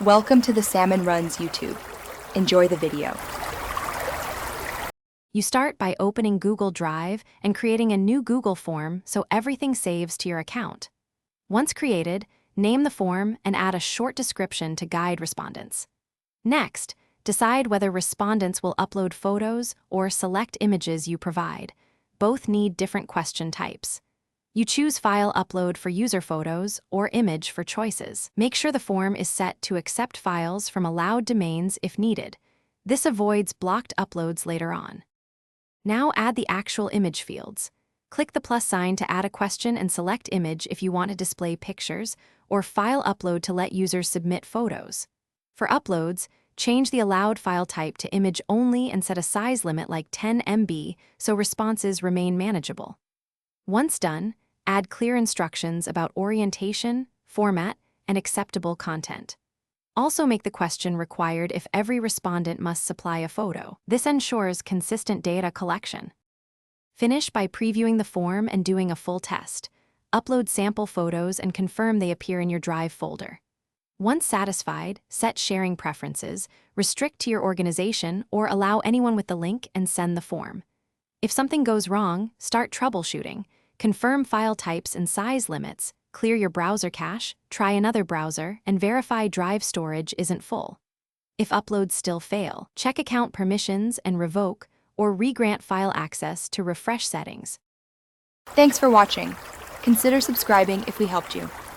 Welcome to the Salmon Runs YouTube. Enjoy the video. You start by opening Google Drive and creating a new Google form so everything saves to your account. Once created, name the form and add a short description to guide respondents. Next, decide whether respondents will upload photos or select images you provide. Both need different question types. You choose file upload for user photos or image for choices. Make sure the form is set to accept files from allowed domains if needed. This avoids blocked uploads later on. Now add the actual image fields. Click the plus sign to add a question and select image if you want to display pictures, or file upload to let users submit photos. For uploads, change the allowed file type to image only and set a size limit like 10 MB so responses remain manageable. Once done, add clear instructions about orientation, format, and acceptable content. Also make the question required if every respondent must supply a photo. This ensures consistent data collection. Finish by previewing the form and doing a full test. Upload sample photos and confirm they appear in your Drive folder. Once satisfied, set sharing preferences, restrict to your organization, or allow anyone with the link and send the form. If something goes wrong, start troubleshooting. Confirm file types and size limits, clear your browser cache, try another browser, and verify Drive storage isn't full. If uploads still fail, check account permissions and revoke or re-grant file access to refresh settings. Thanks for watching. Consider subscribing if we helped you.